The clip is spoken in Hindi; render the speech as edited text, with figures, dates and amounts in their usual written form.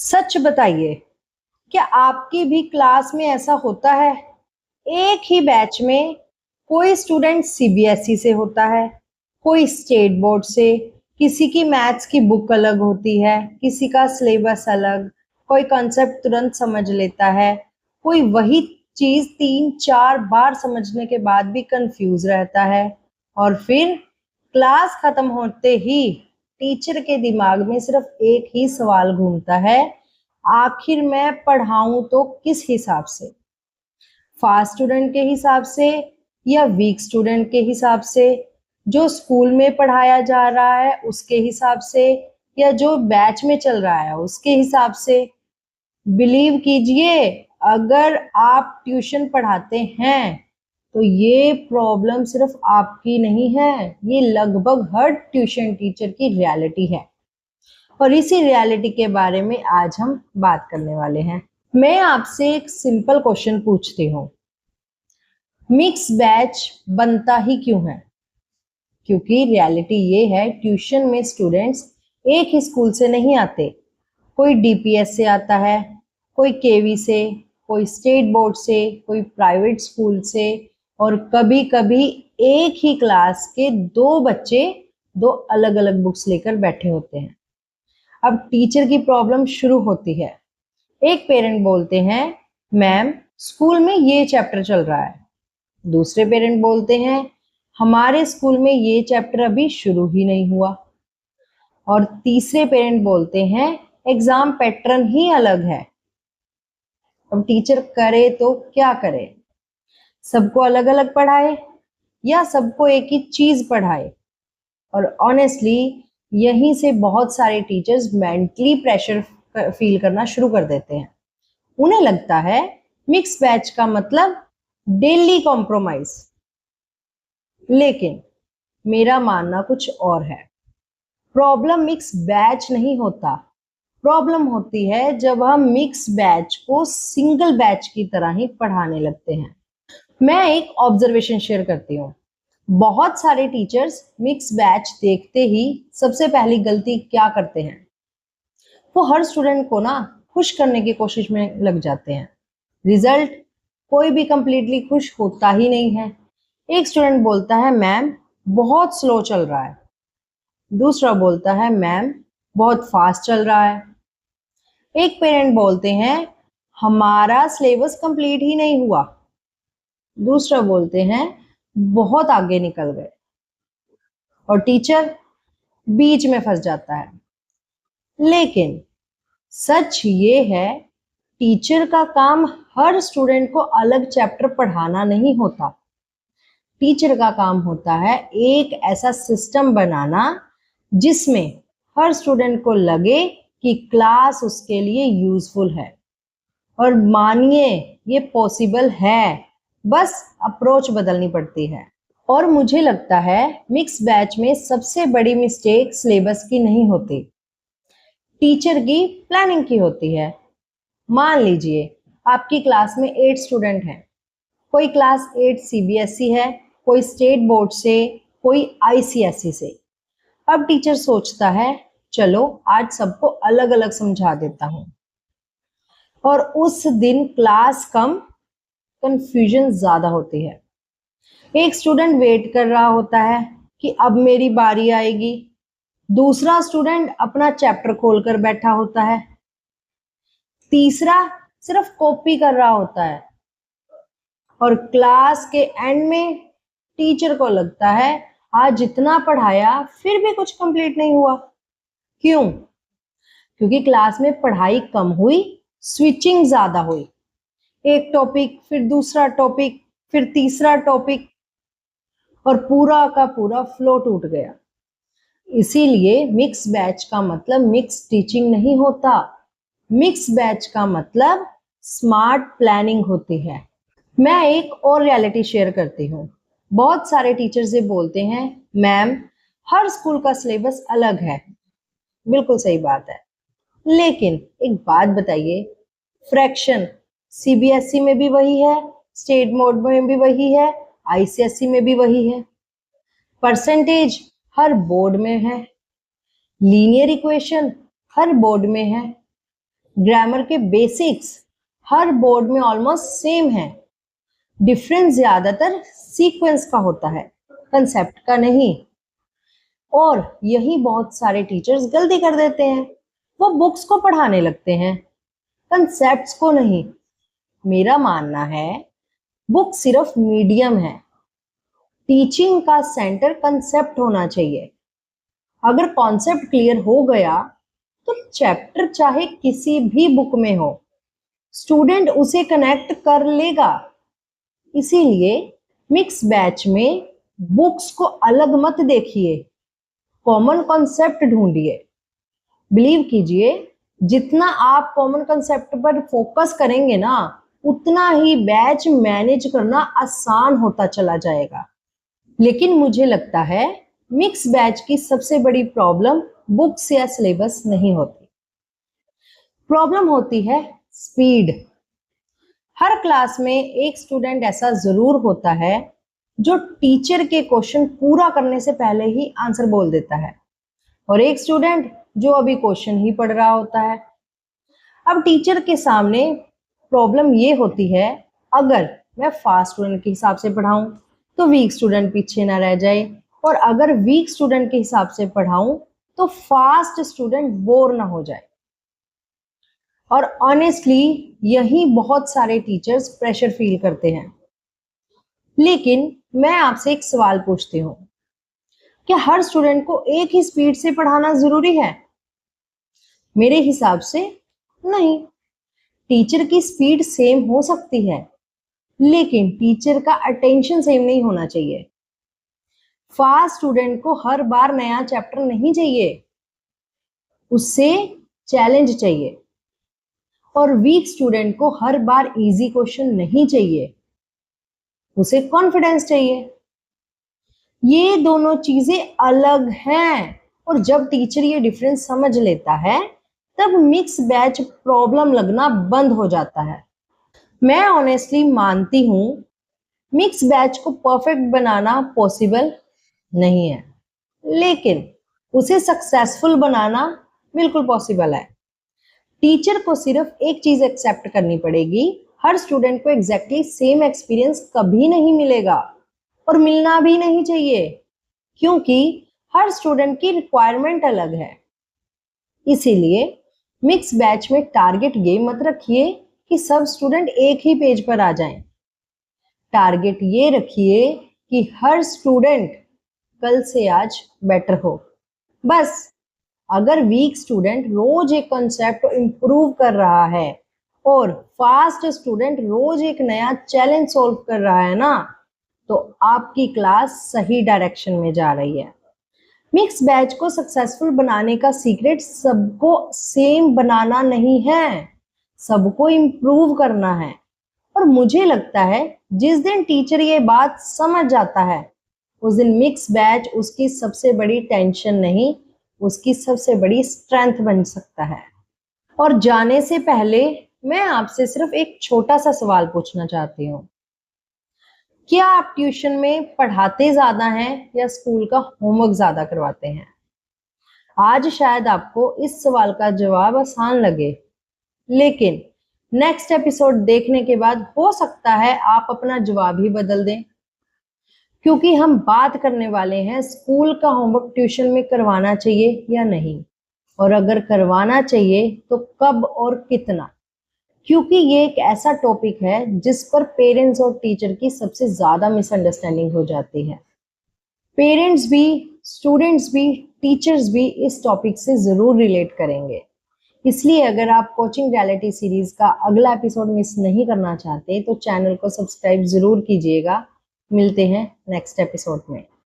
सच बताइए, क्या आपकी भी क्लास में ऐसा होता है? एक ही बैच में कोई स्टूडेंट सीबीएसई से होता है, कोई स्टेट बोर्ड से, किसी की मैथ्स की बुक अलग होती है, किसी का सिलेबस अलग, कोई कॉन्सेप्ट तुरंत समझ लेता है, कोई वही चीज 3-4 बार समझने के बाद भी कंफ्यूज रहता है और फिर क्लास खत्म होते ही टीचर के दिमाग में सिर्फ एक ही सवाल घूमता है, आखिर मैं पढ़ाऊं तो किस हिसाब से? फास्ट स्टूडेंट के हिसाब से या वीक स्टूडेंट के हिसाब से, जो स्कूल में पढ़ाया जा रहा है उसके हिसाब से, या जो बैच में चल रहा है उसके हिसाब से? बिलीव कीजिए, अगर आप ट्यूशन पढ़ाते हैं तो ये प्रॉब्लम सिर्फ आपकी नहीं है, ये लगभग हर ट्यूशन टीचर की रियलिटी है। और इसी रियलिटी के बारे में आज हम बात करने वाले हैं। मैं आपसे एक सिंपल क्वेश्चन पूछती हूँ, मिक्स बैच बनता ही क्यों है? क्योंकि रियलिटी ये है, ट्यूशन में स्टूडेंट्स एक ही स्कूल से नहीं आते। कोई डीपीएस से आता है, कोई केवी से, कोई स्टेट बोर्ड से, कोई प्राइवेट स्कूल से, और कभी कभी एक ही क्लास के दो बच्चे दो अलग अलग बुक्स लेकर बैठे होते हैं। अब टीचर की प्रॉब्लम शुरू होती है। एक पेरेंट बोलते हैं, मैम स्कूल में ये चैप्टर चल रहा है। दूसरे पेरेंट बोलते हैं, हमारे स्कूल में ये चैप्टर अभी शुरू ही नहीं हुआ। और तीसरे पेरेंट बोलते हैं, एग्जाम पैटर्न ही अलग है। अब टीचर करे तो क्या करे? सबको अलग अलग पढ़ाए या सबको एक ही चीज पढ़ाए? और ऑनेस्टली यहीं से बहुत सारे टीचर्स मेंटली प्रेशर फील करना शुरू कर देते हैं। उन्हें लगता है मिक्स बैच का मतलब डेली कॉम्प्रोमाइज। लेकिन मेरा मानना कुछ और है। प्रॉब्लम मिक्स बैच नहीं होता, प्रॉब्लम होती है जब हम मिक्स बैच को सिंगल बैच की तरह ही पढ़ाने लगते हैं। मैं एक ऑब्जर्वेशन शेयर करती हूँ। बहुत सारे टीचर्स मिक्स बैच देखते ही सबसे पहली गलती क्या करते हैं? वो हर स्टूडेंट को ना खुश करने की कोशिश में लग जाते हैं। रिजल्ट, कोई भी कंप्लीटली खुश होता ही नहीं है। एक स्टूडेंट बोलता है, मैम बहुत स्लो चल रहा है। दूसरा बोलता है, मैम बहुत फास्ट चल रहा है। एक पेरेंट बोलते हैं, हमारा सिलेबस कंप्लीट ही नहीं हुआ। दूसरा बोलते हैं, बहुत आगे निकल गए। और टीचर बीच में फंस जाता है। लेकिन सच ये है, टीचर का काम हर स्टूडेंट को अलग चैप्टर पढ़ाना नहीं होता। टीचर का काम होता है एक ऐसा सिस्टम बनाना जिसमें हर स्टूडेंट को लगे कि क्लास उसके लिए यूजफुल है। और मानिए ये पॉसिबल है, बस अप्रोच बदलनी पड़ती है। और मुझे लगता है मिक्स बैच में सबसे बड़ी मिस्टेक सिलेबस की नहीं होती, टीचर की प्लानिंग की होती है। मान लीजिए आपकी क्लास में 8 स्टूडेंट हैं। कोई क्लास 8 सीबीएसई है, कोई स्टेट बोर्ड से, कोई आईसीएसई से। अब टीचर सोचता है, चलो आज सबको अलग अलग समझा देता हूँ। और उस दिन क्लास कम, कंफ्यूजन ज्यादा होती है। एक स्टूडेंट वेट कर रहा होता है कि अब मेरी बारी आएगी। दूसरा स्टूडेंट अपना चैप्टर खोलकर बैठा होता है। तीसरा सिर्फ कॉपी कर रहा होता है। और क्लास के एंड में टीचर को लगता है, आज जितना पढ़ाया फिर भी कुछ कंप्लीट नहीं हुआ। क्यों? क्योंकि क्लास में पढ़ाई कम हुई, स्विचिंग ज्यादा हुई। एक टॉपिक, फिर दूसरा टॉपिक, फिर तीसरा टॉपिक, और पूरा का पूरा फ्लो टूट गया। इसीलिए मिक्स बैच का मतलब मिक्स टीचिंग नहीं होता। मिक्स बैच का मतलब स्मार्ट प्लानिंग होती है। मैं एक और रियलिटी शेयर करती हूँ। बहुत सारे टीचर्स ये बोलते हैं, मैम हर स्कूल का सिलेबस अलग है। बिल्कुल सही बात है। लेकिन एक बात बताइए, फ्रैक्शन सीबीएसई में भी वही है, स्टेट बोर्ड में भी वही है, आईसीएसई में भी वही है। परसेंटेज हर बोर्ड में है, लीनियर इक्वेशन हर बोर्ड में है। ग्रामर के बेसिक्स हर बोर्ड में ऑलमोस्ट सेम है। डिफरेंस ज्यादातर सीक्वेंस का होता है, कंसेप्ट का नहीं। और यही बहुत सारे टीचर्स गलती कर देते हैं, वो बुक्स को पढ़ाने लगते हैं, कंसेप्ट्स को नहीं। मेरा मानना है बुक सिर्फ मीडियम है, टीचिंग का सेंटर कंसेप्ट होना चाहिए। अगर कॉन्सेप्ट क्लियर हो गया तो चैप्टर चाहे किसी भी बुक में हो, स्टूडेंट उसे कनेक्ट कर लेगा। इसीलिए मिक्स बैच में बुक्स को अलग मत देखिए, कॉमन कॉन्सेप्ट ढूंढिए। बिलीव कीजिए, जितना आप कॉमन कॉन्सेप्ट पर फोकस करेंगे ना, उतना ही बैच मैनेज करना आसान होता चला जाएगा। लेकिन मुझे लगता है मिक्स बैच की सबसे बड़ी प्रॉब्लम बुक्स या सिलेबस नहीं होती, प्रॉब्लम होती है स्पीड। हर क्लास में एक स्टूडेंट ऐसा जरूर होता है जो टीचर के क्वेश्चन पूरा करने से पहले ही आंसर बोल देता है, और एक स्टूडेंट जो अभी क्वेश्चन ही पढ़ रहा होता है। अब टीचर के सामने प्रॉब्लम ये होती है, अगर मैं फास्ट स्टूडेंट के हिसाब से पढ़ाऊं तो वीक स्टूडेंट पीछे ना रह जाए, और अगर वीक स्टूडेंट के हिसाब से पढ़ाऊं तो फास्ट स्टूडेंट बोर ना हो जाए। और ऑनेस्टली यही बहुत सारे टीचर्स प्रेशर फील करते हैं। लेकिन मैं आपसे एक सवाल पूछती हूँ, क्या हर स्टूडेंट को एक ही स्पीड से पढ़ाना जरूरी है? मेरे हिसाब से नहीं। टीचर की स्पीड सेम हो सकती है, लेकिन टीचर का अटेंशन सेम नहीं होना चाहिए। फास्ट स्टूडेंट को हर बार नया चैप्टर नहीं चाहिए, उससे चैलेंज चाहिए। और वीक स्टूडेंट को हर बार इजी क्वेश्चन नहीं चाहिए, उसे कॉन्फिडेंस चाहिए। ये दोनों चीजें अलग हैं, और जब टीचर ये डिफरेंस समझ लेता है तब मिक्स बैच प्रॉब्लम लगना बंद हो जाता है। मैं ऑनेस्टली मानती हूँ मिक्स बैच को परफेक्ट बनाना पॉसिबल नहीं है, लेकिन उसे सक्सेसफुल बनाना बिल्कुल पॉसिबल है। टीचर को सिर्फ एक चीज एक्सेप्ट करनी पड़ेगी, हर स्टूडेंट को एग्जैक्टली सेम एक्सपीरियंस कभी नहीं मिलेगा, और मिलना भी नहीं चाहिए, क्योंकि हर स्टूडेंट की रिक्वायरमेंट अलग है। इसीलिए मिक्स बैच में टारगेट ये मत रखिए कि सब स्टूडेंट एक ही पेज पर आ जाएं। टारगेट ये रखिए कि हर स्टूडेंट कल से आज बेटर हो। बस अगर वीक स्टूडेंट रोज एक कॉन्सेप्ट इंप्रूव कर रहा है और फास्ट स्टूडेंट रोज एक नया चैलेंज सॉल्व कर रहा है ना, तो आपकी क्लास सही डायरेक्शन में जा रही है। मिक्स बैच को सक्सेसफुल बनाने का सीक्रेट सबको सेम बनाना नहीं है, सबको इम्प्रूव करना है। और मुझे लगता है जिस दिन टीचर ये बात समझ जाता है, उस दिन मिक्स बैच उसकी सबसे बड़ी टेंशन नहीं, उसकी सबसे बड़ी स्ट्रेंथ बन सकता है। और जाने से पहले मैं आपसे सिर्फ एक छोटा सा सवाल पूछना चाहती हूँ, क्या आप ट्यूशन में पढ़ाते ज्यादा हैं या स्कूल का होमवर्क ज्यादा करवाते हैं? आज शायद आपको इस सवाल का जवाब आसान लगे, लेकिन नेक्स्ट एपिसोड देखने के बाद हो सकता है आप अपना जवाब ही बदल दें, क्योंकि हम बात करने वाले हैं स्कूल का होमवर्क ट्यूशन में करवाना चाहिए या नहीं, और अगर करवाना चाहिए तो कब और कितना, क्योंकि ये एक ऐसा टॉपिक है जिस पर पेरेंट्स और टीचर की सबसे ज्यादा मिसअंडरस्टैंडिंग हो जाती है। पेरेंट्स भी, स्टूडेंट्स भी, टीचर्स भी इस टॉपिक से जरूर रिलेट करेंगे। इसलिए अगर आप कोचिंग रियलिटी सीरीज का अगला एपिसोड मिस नहीं करना चाहते तो चैनल को सब्सक्राइब जरूर कीजिएगा। मिलते हैं नेक्स्ट एपिसोड में।